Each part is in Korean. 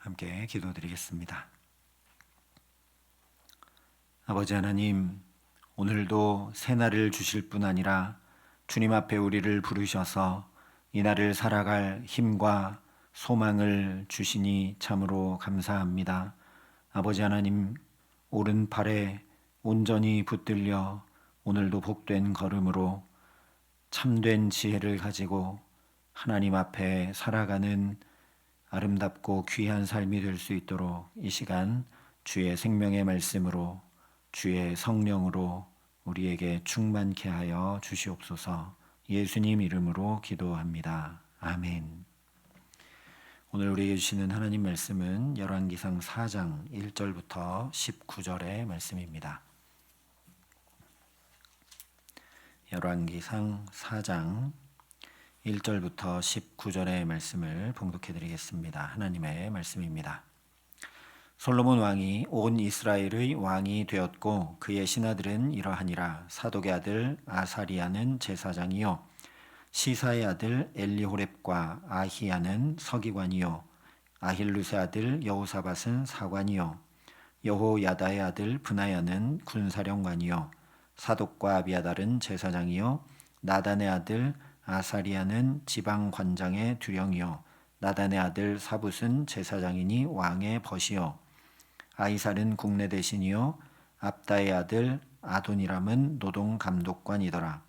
함께 기도드리겠습니다. 아버지 하나님, 오늘도 새날을 주실 뿐 아니라 주님 앞에 우리를 부르셔서 이 날을 살아갈 힘과 소망을 주시니 참으로 감사합니다. 아버지 하나님, 오른팔에 온전히 붙들려 오늘도 복된 걸음으로 참된 지혜를 가지고 하나님 앞에 살아가는 아름답고 귀한 삶이 될 수 있도록 이 시간 주의 생명의 말씀으로 주의 성령으로 우리에게 충만케 하여 주시옵소서. 예수님 이름으로 기도합니다. 아멘. 오늘 우리에게 주시는 하나님 말씀은 열왕기상 4장 1절부터 19절의 말씀입니다. 열왕기상 4장 1절부터 19절의 말씀을 봉독해 드리겠습니다. 하나님의 말씀입니다. 솔로몬 왕이 온 이스라엘의 왕이 되었고 그의 신하들은 이러하니라. 사독의 아들 아사리야는 제사장이요 시사의 아들 엘리호렙과 아히야는 서기관이요 아힐루의 아들 여호사밧은 사관이요 여호야다의 아들 브나야는 군사령관이요 사독과 아비아달은 제사장이요 나단의 아들 아사리야는 지방관장의 두령이요 나단의 아들 사붓은 제사장이니 왕의 벗이요 아이살은 국내 대신이요 압다의 아들 아도니람은 노동감독관이더라.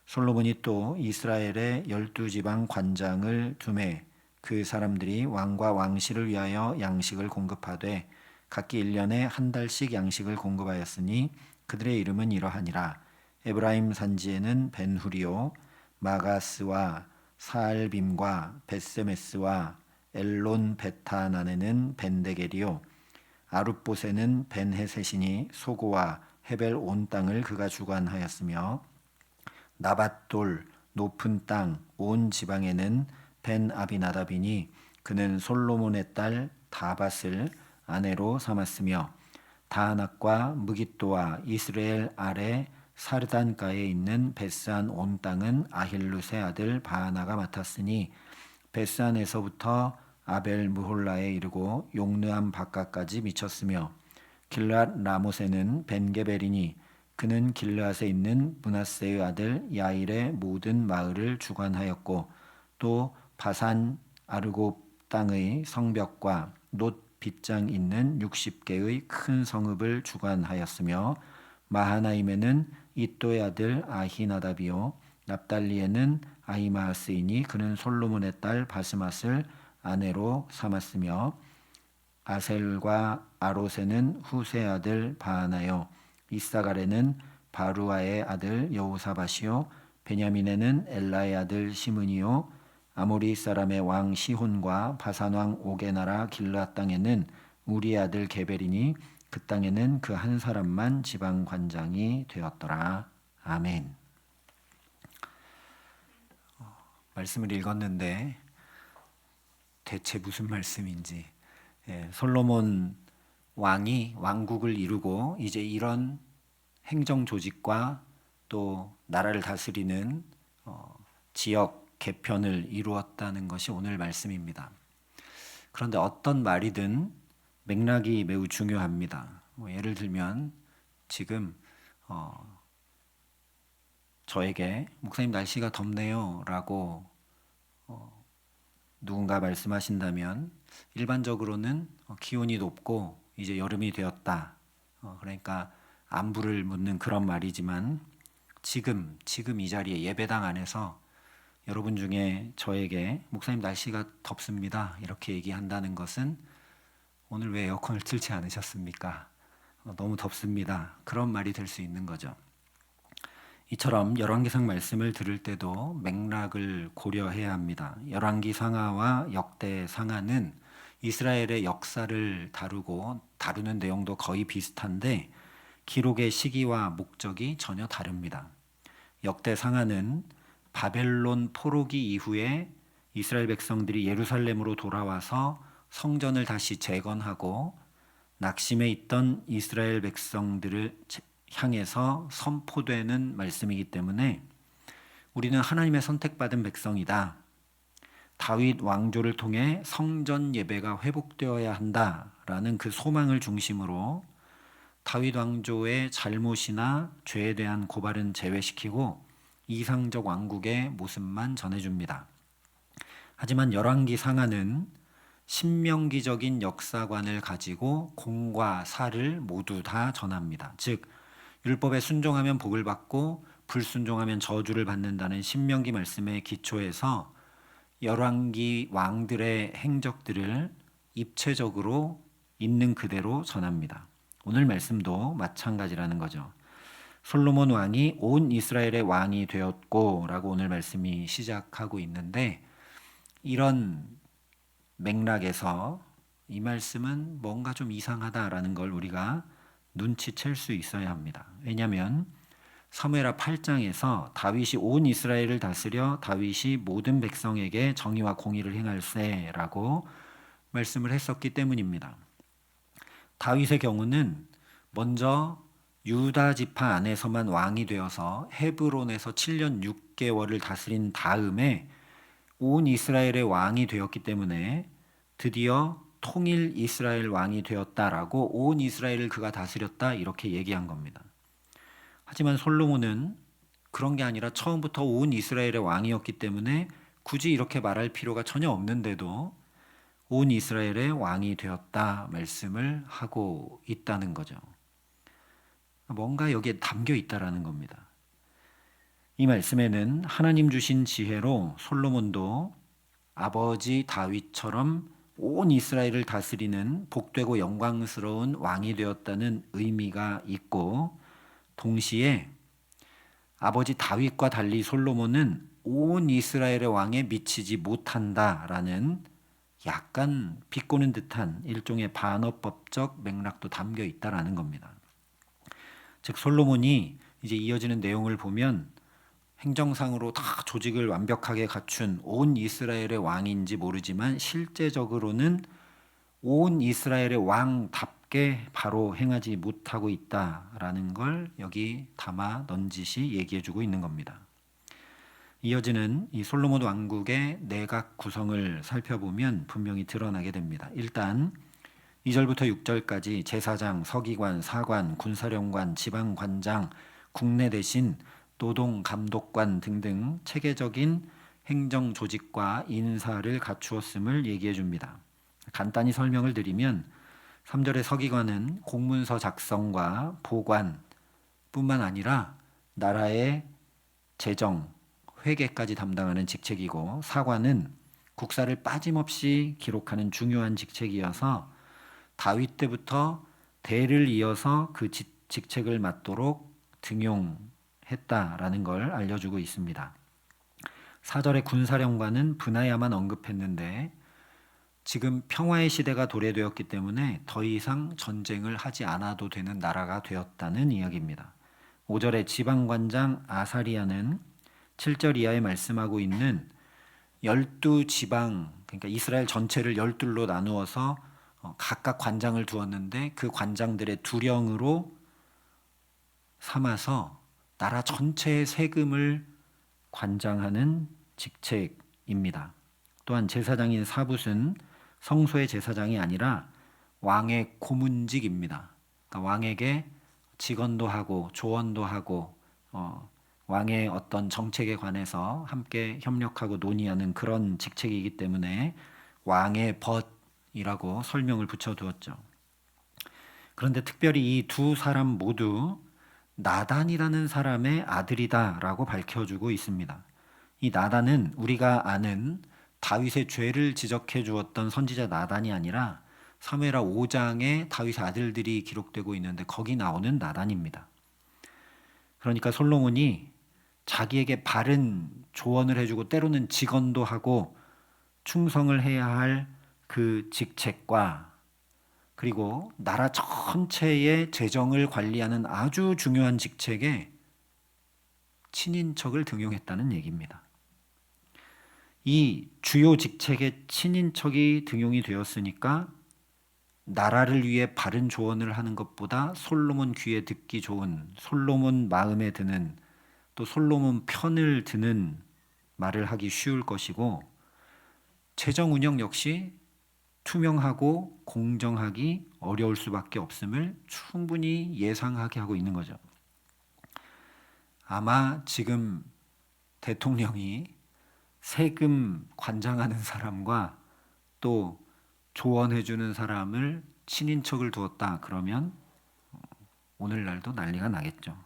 솔로몬이 또 이스라엘의 12지방 관장을 두매 그 사람들이 왕과 왕실을 위하여 양식을 공급하되 각기 1년에 한 달씩 양식을 공급하였으니 그들의 이름은 이러하니라. 에브라임 산지에는 벤후리요 마가스와 사알빔과 벳세메스와 엘론 베타난에는 벤데겔이요 아룻봇에는 벤헤셋이니 소고와 헤벨 온 땅을 그가 주관하였으며 나밧돌 높은 땅 온 지방에는 벤 아비나답이니 그는 솔로몬의 딸 다밧을 아내로 삼았으며 다낙과 무깃도와 이스라엘 아래 사르단가에 있는 베스안 온 땅은 아힐룻의 아들 바하나가 맡았으니 베스안에서부터 아벨 무홀라에 이르고 용르암 바깥까지 미쳤으며 길앗 라못에는 벤게벨이니 그는 길르앗에 있는 므낫세의 아들 야일의 모든 마을을 주관하였고 또 바산 아르곱 땅의 성벽과 놋 빗장 있는 60개의 큰 성읍을 주관하였으며 마하나임에는 이또의 아들 아히나답이요 납달리에는 아히마스이니 그는 솔로몬의 딸 바스맛을 아내로 삼았으며 아셀과 아롯에는 후세 아들 바하나요 이사갈에는 바루아의 아들 여호사밧이요 베냐민에는 엘라의 아들 시므니요 아모리 사람의 왕 시혼과 바산 왕 옥의 나라 길르앗 땅에는 우리의 아들 게벨이니 그 땅에는 그 한 사람만 지방 관장이 되었더라. 아멘. 말씀을 읽었는데 대체 무슨 말씀인지, 솔로몬 왕이 왕국을 이루고 이제 이런 행정 조직과 또 나라를 다스리는 지역 개편을 이루었다는 것이 오늘 말씀입니다. 그런데 어떤 말이든 맥락이 매우 중요합니다. 예를 들면 지금 저에게 목사님 날씨가 덥네요 라고 누군가 말씀하신다면 일반적으로는 기온이 높고 이제 여름이 되었다. 그러니까 안부를 묻는 그런 말이지만 지금 이 자리에 예배당 안에서 여러분 중에 저에게 목사님 날씨가 덥습니다 이렇게 얘기한다는 것은 오늘 왜 에어컨을 틀지 않으셨습니까? 너무 덥습니다. 그런 말이 될 수 있는 거죠. 이처럼 열왕기상 말씀을 들을 때도 맥락을 고려해야 합니다. 열왕기상하와 역대상하는 이스라엘의 역사를 다루는 내용도 거의 비슷한데 기록의 시기와 목적이 전혀 다릅니다. 역대상하는 바벨론 포로기 이후에 이스라엘 백성들이 예루살렘으로 돌아와서 성전을 다시 재건하고 낙심해 있던 이스라엘 백성들을 향해서 선포되는 말씀이기 때문에 우리는 하나님의 선택받은 백성이다. 다윗 왕조를 통해 성전 예배가 회복되어야 한다라는 그 소망을 중심으로 다윗 왕조의 잘못이나 죄에 대한 고발은 제외시키고 이상적 왕국의 모습만 전해줍니다. 하지만 열왕기 상하는 신명기적인 역사관을 가지고 공과 사를 모두 다 전합니다. 즉 율법에 순종하면 복을 받고 불순종하면 저주를 받는다는 신명기 말씀에 기초해서 열왕기 왕들의 행적들을 입체적으로 있는 그대로 전합니다. 오늘 말씀도 마찬가지라는 거죠. 솔로몬 왕이 온 이스라엘의 왕이 되었고 라고 오늘 말씀이 시작하고 있는데, 이런 맥락에서 이 말씀은 뭔가 좀 이상하다라는 걸 우리가 눈치챌 수 있어야 합니다. 왜냐하면 사무엘하 8장에서 다윗이 온 이스라엘을 다스려 다윗이 모든 백성에게 정의와 공의를 행할세라고 말씀을 했었기 때문입니다. 다윗의 경우는 먼저 유다 지파 안에서만 왕이 되어서 헤브론에서 7년 6개월을 다스린 다음에 온 이스라엘의 왕이 되었기 때문에 드디어 통일 이스라엘 왕이 되었다라고 온 이스라엘을 그가 다스렸다 이렇게 얘기한 겁니다. 하지만 솔로몬은 그런 게 아니라 처음부터 온 이스라엘의 왕이었기 때문에 굳이 이렇게 말할 필요가 전혀 없는데도 온 이스라엘의 왕이 되었다 말씀을 하고 있다는 거죠. 뭔가 여기에 담겨 있다라는 겁니다. 이 말씀에는 하나님 주신 지혜로 솔로몬도 아버지 다윗처럼 온 이스라엘을 다스리는 복되고 영광스러운 왕이 되었다는 의미가 있고, 동시에 아버지 다윗과 달리 솔로몬은 온 이스라엘의 왕에 미치지 못한다라는 약간 비꼬는 듯한 일종의 반어법적 맥락도 담겨 있다라는 겁니다. 즉 솔로몬이 이제 이어지는 내용을 보면 행정상으로 다 조직을 완벽하게 갖춘 온 이스라엘의 왕인지 모르지만 실제적으로는 온 이스라엘의 왕답게 바로 행하지 못하고 있다라는 걸 여기 담아 넌지시 얘기해주고 있는 겁니다. 이어지는 이 솔로몬 왕국의 내각 구성을 살펴보면 분명히 드러나게 됩니다. 일단 2절부터 6절까지 제사장, 서기관, 사관, 군사령관, 지방관장, 국내 대신, 노동 감독관 등등 체계적인 행정 조직과 인사를 갖추었음을 얘기해 줍니다. 간단히 설명을 드리면 3절의 서기관은 공문서 작성과 보관 뿐만 아니라 나라의 재정, 회계까지 담당하는 직책이고, 사관은 국사를 빠짐없이 기록하는 중요한 직책이어서 다윗 때부터 대를 이어서 그 직책을 맡도록 등용했다라는 걸 알려주고 있습니다. 4절의 군사령관은 브나야만 언급했는데 지금 평화의 시대가 도래되었기 때문에 더 이상 전쟁을 하지 않아도 되는 나라가 되었다는 이야기입니다. 5절의 지방관장 아사리아는 7절 이하에 말씀하고 있는 12지방, 그러니까 이스라엘 전체를 12로 나누어서 각각 관장을 두었는데 그 관장들의 두령으로 삼아서 나라 전체의 세금을 관장하는 직책입니다. 또한 제사장인 사붓은 성소의 제사장이 아니라 왕의 고문직입니다. 그러니까 왕에게 직언도 하고 조언도 하고 왕의 어떤 정책에 관해서 함께 협력하고 논의하는 그런 직책이기 때문에 왕의 벗이라고 설명을 붙여두었죠. 그런데 특별히 이 두 사람 모두 나단이라는 사람의 아들이다라고 밝혀주고 있습니다. 이 나단은 우리가 아는 다윗의 죄를 지적해 주었던 선지자 나단이 아니라 사무엘하 5장에 다윗의 아들들이 기록되고 있는데 거기 나오는 나단입니다. 그러니까 솔로몬이 자기에게 바른 조언을 해주고 때로는 직언도 하고 충성을 해야 할 그 직책과, 그리고 나라 전체의 재정을 관리하는 아주 중요한 직책에 친인척을 등용했다는 얘기입니다. 이 주요 직책에 친인척이 등용이 되었으니까 나라를 위해 바른 조언을 하는 것보다 솔로몬 귀에 듣기 좋은, 솔로몬 마음에 드는, 또 솔로몬 편을 드는 말을 하기 쉬울 것이고, 재정 운영 역시 투명하고 공정하기 어려울 수밖에 없음을 충분히 예상하게 하고 있는 거죠. 아마 지금 대통령이 세금 관장하는 사람과 또 조언해주는 사람을 친인척을 두었다 그러면 오늘날도 난리가 나겠죠.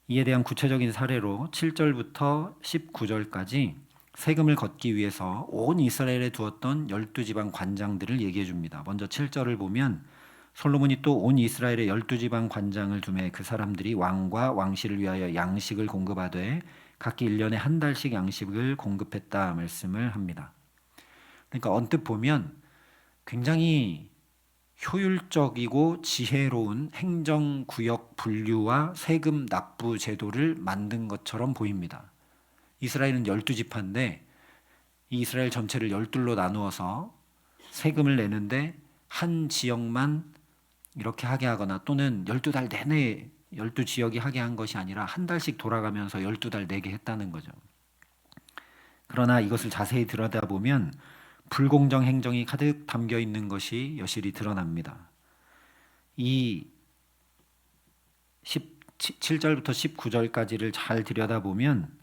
이에 대한 구체적인 사례로 7절부터 19절까지 세금을 걷기 위해서 온 이스라엘에 두었던 12지방 관장들을 얘기해 줍니다. 먼저 7절을 보면 솔로몬이 또 온 이스라엘의 12지방 관장을 두매 그 사람들이 왕과 왕실을 위하여 양식을 공급하되 각기 1년에 한 달씩 양식을 공급했다 말씀을 합니다. 그러니까 언뜻 보면 굉장히 효율적이고 지혜로운 행정구역 분류와 세금 납부 제도를 만든 것처럼 보입니다. 이스라엘은 12지파인데 이 이스라엘 전체를 12로 나누어서 세금을 내는데 한 지역만 이렇게 하게 하거나 또는 12달 내내 12지역이 하게 한 것이 아니라 한 달씩 돌아가면서 12달 내게 했다는 거죠. 그러나 이것을 자세히 들여다보면 불공정 행정이 가득 담겨 있는 것이 여실히 드러납니다. 이 7절부터 19절까지를 잘 들여다보면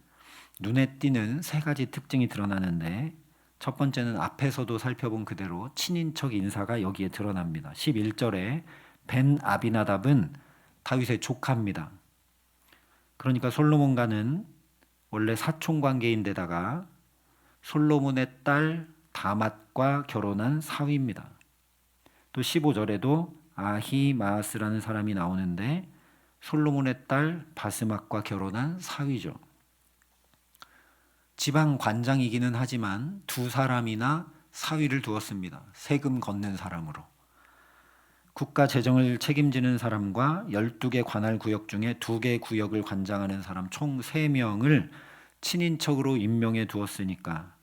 눈에 띄는 세 가지 특징이 드러나는데 첫 번째는 앞에서도 살펴본 그대로 친인척 인사가 여기에 드러납니다. 11절에 벤 아비나답은 다윗의 조카입니다. 그러니까 솔로몬과는 원래 사촌 관계인데다가 솔로몬의 딸 다맛과 결혼한 사위입니다. 또 15절에도 아히마아스라는 사람이 나오는데 솔로몬의 딸 바스맛과 결혼한 사위죠. 지방 관장이기는 하지만 두 사람이나 사위를 두었습니다. 세금 걷는 사람으로. 국가 재정을 책임지는 사람과 12개 관할 구역 중에 2개 구역을 관장하는 사람 총 3명을 친인척으로 임명해 두었으니까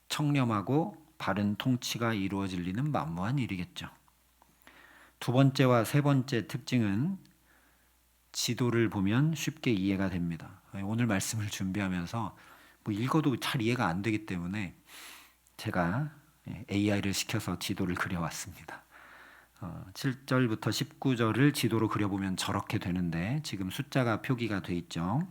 청렴하고 바른 통치가 이루어질 리는 만무한 일이겠죠. 두 번째와 세 번째 특징은 지도를 보면 쉽게 이해가 됩니다. 오늘 말씀을 준비하면서 읽어도 잘 이해가 안 되기 때문에 제가 AI를 시켜서 지도를 그려왔습니다. 7절부터 19절을 지도로 그려보면 저렇게 되는데 지금 숫자가 표기가 돼 있죠.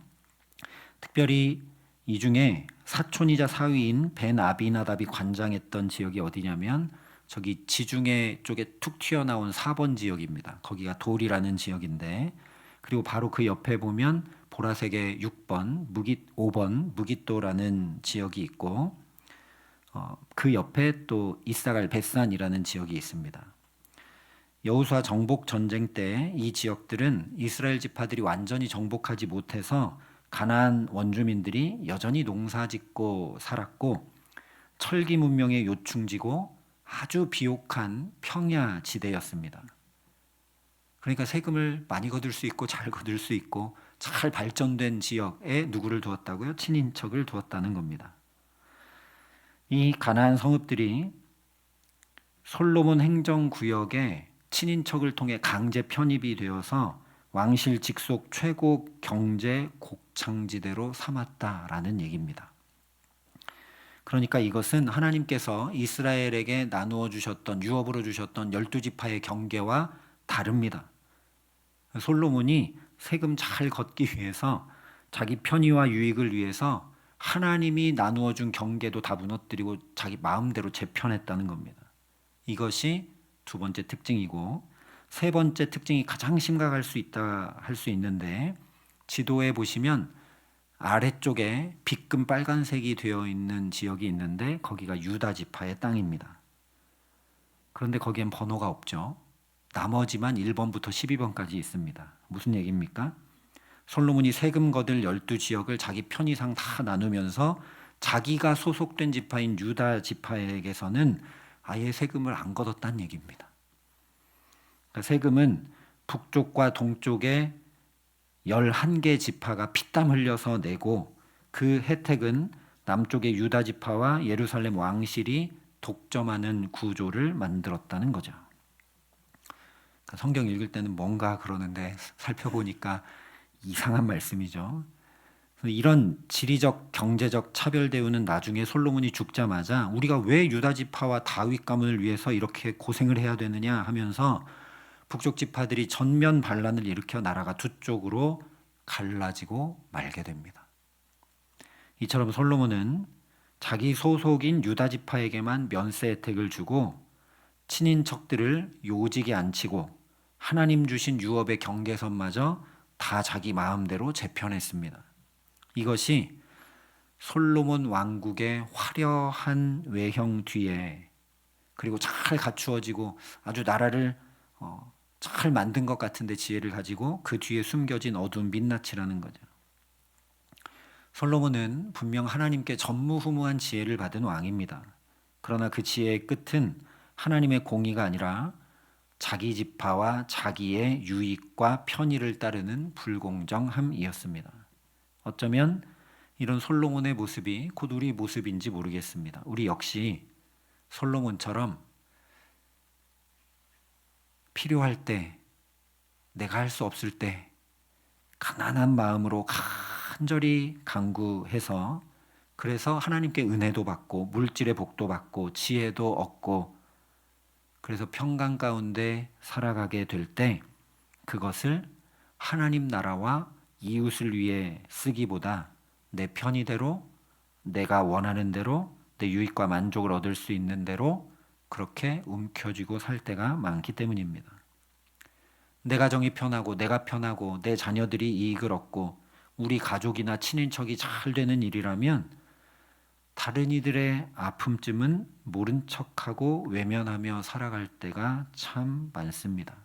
특별히 이 중에 사촌이자 사위인 벤 아비나답이 관장했던 지역이 어디냐면 저기 지중해 쪽에 툭 튀어나온 4번 지역입니다. 거기가 돌이라는 지역인데 그리고 바로 그 옆에 보면 보라색의 6번, 5번 무깃도라는 지역이 있고 그 옆에 또 이사갈 벳산이라는 지역이 있습니다. 여호수아 정복 전쟁 때 이 지역들은 이스라엘 지파들이 완전히 정복하지 못해서 가나안 원주민들이 여전히 농사짓고 살았고 철기 문명의 요충지고 아주 비옥한 평야 지대였습니다. 그러니까 세금을 많이 거둘 수 있고 잘 거둘 수 있고 잘 발전된 지역에 누구를 두었다고요? 친인척을 두었다는 겁니다. 이 가나안 성읍들이 솔로몬 행정구역에 친인척을 통해 강제 편입이 되어서 왕실 직속 최고 경제 곡창지대로 삼았다라는 얘기입니다. 그러니까 이것은 하나님께서 이스라엘에게 나누어 주셨던 유업으로 주셨던 12지파의 경계와 다릅니다. 솔로몬이 세금 잘 걷기 위해서 자기 편의와 유익을 위해서 하나님이 나누어 준 경계도 다 무너뜨리고 자기 마음대로 재편했다는 겁니다. 이것이 두 번째 특징이고 세 번째 특징이 가장 심각할 수 있다 할 수 있는데 지도에 보시면 아래쪽에 빗금 빨간색이 되어 있는 지역이 있는데 거기가 유다 지파의 땅입니다. 그런데 거기엔 번호가 없죠. 나머지만 1번부터 12번까지 있습니다. 무슨 얘기입니까? 솔로몬이 세금 거둘 12지역을 자기 편의상 다 나누면서 자기가 소속된 지파인 유다 지파에게서는 아예 세금을 안 걷었다는 얘기입니다. 그러니까 세금은 북쪽과 동쪽에 11개 지파가 피땀 흘려서 내고 그 혜택은 남쪽의 유다 지파와 예루살렘 왕실이 독점하는 구조를 만들었다는 거죠. 그러니까 성경 읽을 때는 뭔가 그러는데 살펴보니까 이상한 말씀이죠. 이런 지리적 경제적 차별 대우는 나중에 솔로몬이 죽자마자 우리가 왜 유다 지파와 다윗 가문을 위해서 이렇게 고생을 해야 되느냐 하면서 북쪽 지파들이 전면 반란을 일으켜 나라가 두 쪽으로 갈라지고 말게 됩니다. 이처럼 솔로몬은 자기 소속인 유다 지파에게만 면세 혜택을 주고 친인척들을 요직에 앉히고 하나님 주신 유업의 경계선마저 다 자기 마음대로 재편했습니다. 이것이 솔로몬 왕국의 화려한 외형 뒤에, 그리고 잘 갖추어지고 아주 나라를 잘 만든 것 같은데 지혜를 가지고 그 뒤에 숨겨진 어두운 민낯이라는 거죠. 솔로몬은 분명 하나님께 전무후무한 지혜를 받은 왕입니다. 그러나 그 지혜의 끝은 하나님의 공의가 아니라 자기 지파와 자기의 유익과 편의를 따르는 불공정함이었습니다. 어쩌면 이런 솔로몬의 모습이 곧 우리 모습인지 모르겠습니다. 우리 역시 솔로몬처럼 필요할 때, 내가 할 수 없을 때 가난한 마음으로 간절히 간구해서, 그래서 하나님께 은혜도 받고 물질의 복도 받고 지혜도 얻고, 그래서 평강 가운데 살아가게 될 때 그것을 하나님 나라와 이웃을 위해 쓰기보다 내 편의대로, 내가 원하는 대로, 내 유익과 만족을 얻을 수 있는 대로 그렇게 움켜쥐고 살 때가 많기 때문입니다. 내 가정이 편하고 내가 편하고 내 자녀들이 이익을 얻고 우리 가족이나 친인척이 잘 되는 일이라면 다른 이들의 아픔쯤은 모른 척하고 외면하며 살아갈 때가 참 많습니다.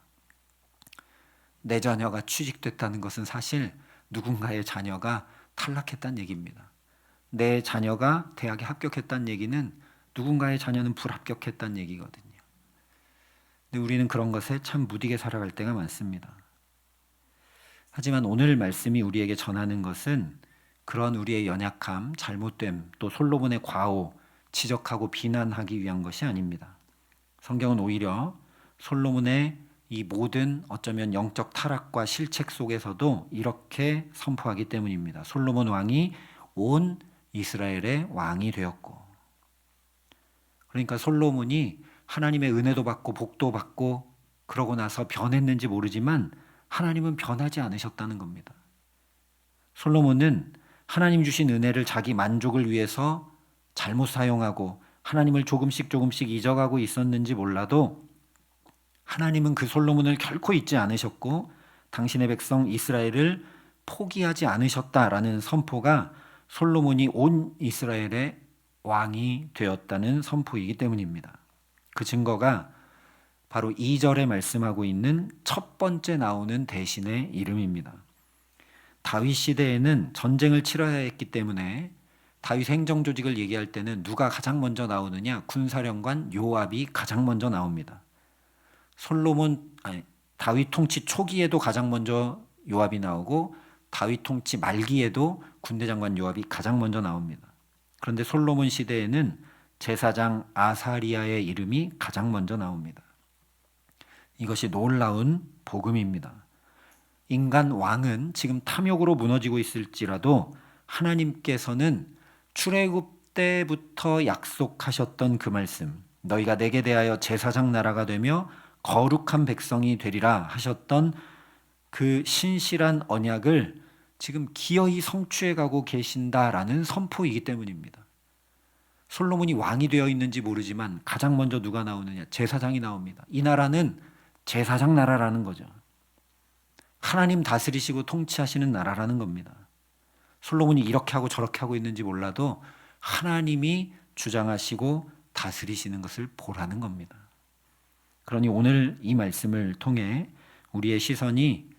내 자녀가 취직됐다는 것은 사실 누군가의 자녀가 탈락했다는 얘기입니다. 내 자녀가 대학에 합격했다는 얘기는 누군가의 자녀는 불합격했다는 얘기거든요. 근데 우리는 그런 것에 참 무디게 살아갈 때가 많습니다. 하지만 오늘 말씀이 우리에게 전하는 것은 그런 우리의 연약함, 잘못됨, 또 솔로몬의 과오, 지적하고 비난하기 위한 것이 아닙니다. 성경은 오히려 솔로몬의 이 모든 어쩌면 영적 타락과 실책 속에서도 이렇게 선포하기 때문입니다. 솔로몬 왕이 온 이스라엘의 왕이 되었고, 그러니까 솔로몬이 하나님의 은혜도 받고 복도 받고 그러고 나서 변했는지 모르지만 하나님은 변하지 않으셨다는 겁니다. 솔로몬은 하나님 주신 은혜를 자기 만족을 위해서 잘못 사용하고 하나님을 조금씩 잊어가고 있었는지 몰라도 하나님은 그 솔로몬을 결코 잊지 않으셨고 당신의 백성 이스라엘을 포기하지 않으셨다라는 선포가 솔로몬이 온 이스라엘의 왕이 되었다는 선포이기 때문입니다. 그 증거가 바로 2절에 말씀하고 있는 첫 번째 나오는 대신의 이름입니다. 다윗 시대에는 전쟁을 치러야 했기 때문에 다윗 행정조직을 얘기할 때는 누가 가장 먼저 나오느냐? 군사령관 요압이 가장 먼저 나옵니다. 다윗 통치 초기에도 가장 먼저 요압이 나오고 다윗 통치 말기에도 군대장관 요압이 가장 먼저 나옵니다. 그런데 솔로몬 시대에는 제사장 아사리아의 이름이 가장 먼저 나옵니다. 이것이 놀라운 복음입니다. 인간 왕은 지금 탐욕으로 무너지고 있을지라도 하나님께서는 출애굽 때부터 약속하셨던 그 말씀, 너희가 내게 대하여 제사장 나라가 되며 거룩한 백성이 되리라 하셨던 그 신실한 언약을 지금 기어이 성취해 가고 계신다라는 선포이기 때문입니다. 솔로몬이 왕이 되어 있는지 모르지만 가장 먼저 누가 나오느냐? 제사장이 나옵니다. 이 나라는 제사장 나라라는 거죠. 하나님 다스리시고 통치하시는 나라라는 겁니다. 솔로몬이 이렇게 하고 저렇게 하고 있는지 몰라도 하나님이 주장하시고 다스리시는 것을 보라는 겁니다. 그러니 오늘 이 말씀을 통해 우리의 시선이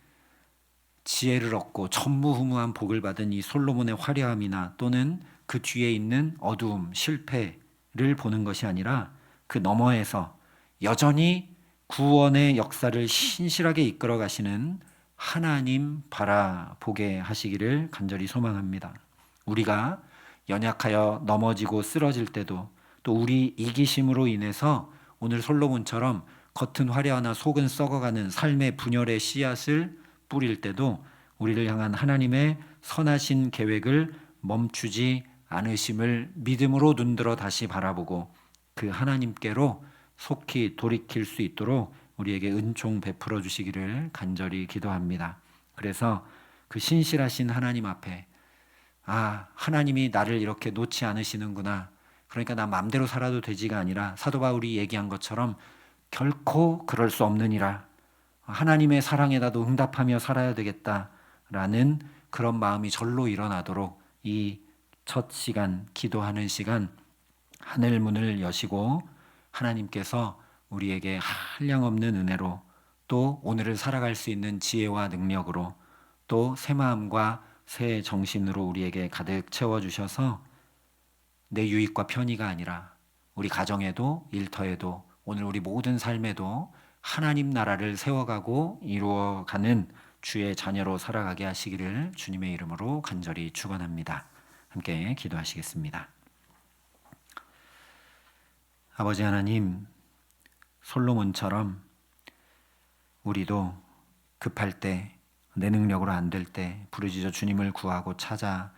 지혜를 얻고 전무후무한 복을 받은 이 솔로몬의 화려함이나 또는 그 뒤에 있는 어두움, 실패를 보는 것이 아니라 그 너머에서 여전히 구원의 역사를 신실하게 이끌어 가시는 하나님 바라보게 하시기를 간절히 소망합니다. 우리가 연약하여 넘어지고 쓰러질 때도 또 우리 이기심으로 인해서 오늘 솔로몬처럼 겉은 화려하나 속은 썩어가는 삶의 분열의 씨앗을 뿌릴 때도 우리를 향한 하나님의 선하신 계획을 멈추지 않으심을 믿음으로 눈들어 다시 바라보고 그 하나님께로 속히 돌이킬 수 있도록 우리에게 은총 베풀어 주시기를 간절히 기도합니다. 그래서 그 신실하신 하나님 앞에 하나님이 나를 이렇게 놓지 않으시는구나. 그러니까 나 마음대로 살아도 되지가 아니라 사도 바울이 얘기한 것처럼 결코 그럴 수 없느니라. 하나님의 사랑에 나도 응답하며 살아야 되겠다라는 그런 마음이 절로 일어나도록 이 첫 시간, 기도하는 시간 하늘 문을 여시고 하나님께서 우리에게 한량없는 은혜로 또 오늘을 살아갈 수 있는 지혜와 능력으로 또 새 마음과 새 정신으로 우리에게 가득 채워주셔서 내 유익과 편의가 아니라 우리 가정에도 일터에도 오늘 우리 모든 삶에도 하나님 나라를 세워가고 이루어가는 주의 자녀로 살아가게 하시기를 주님의 이름으로 간절히 축원합니다. 함께 기도하시겠습니다. 아버지 하나님, 솔로몬처럼 우리도 급할 때, 내 능력으로 안 될 때 부르짖어 주님을 구하고 찾아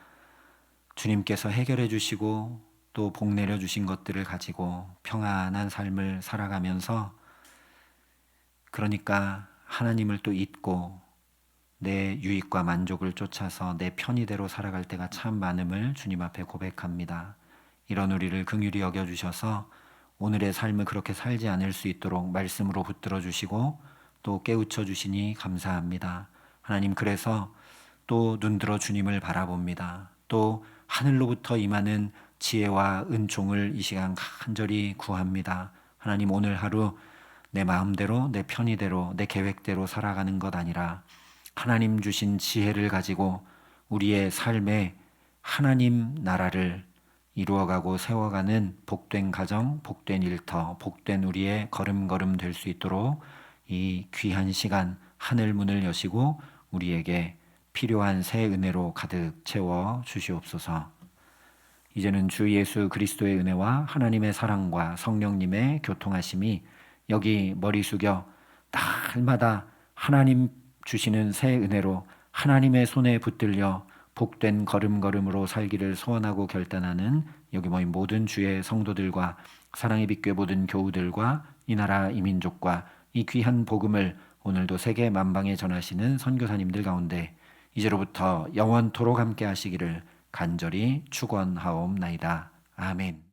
주님께서 해결해 주시고 또 복 내려 주신 것들을 가지고 평안한 삶을 살아가면서 그러니까 하나님을 또 잊고 내 유익과 만족을 쫓아서 내 편의대로 살아갈 때가 참 많음을 주님 앞에 고백합니다. 이런 우리를 긍휼히 여겨주셔서 오늘의 삶을 그렇게 살지 않을 수 있도록 말씀으로 붙들어 주시고 또 깨우쳐 주시니 감사합니다. 하나님, 그래서 또 눈들어 주님을 바라봅니다. 또 하늘로부터 임하는 지혜와 은총을 이 시간 간절히 구합니다. 하나님, 오늘 하루 내 마음대로 내 편의대로 내 계획대로 살아가는 것 아니라 하나님 주신 지혜를 가지고 우리의 삶에 하나님 나라를 이루어가고 세워가는 복된 가정, 복된 일터, 복된 우리의 걸음걸음 될 수 있도록 이 귀한 시간 하늘 문을 여시고 우리에게 필요한 새 은혜로 가득 채워 주시옵소서. 이제는 주 예수 그리스도의 은혜와 하나님의 사랑과 성령님의 교통하심이 여기 머리 숙여 날마다 하나님 주시는 새 은혜로 하나님의 손에 붙들려 복된 걸음걸음으로 살기를 소원하고 결단하는 여기 모인 모든 주의 성도들과 사랑의 빛교회 모든 교우들과 이 나라 이 민족과 이 귀한 복음을 오늘도 세계 만방에 전하시는 선교사님들 가운데 이제로부터 영원토록 함께 하시기를 간절히 축원하옵나이다. 아멘.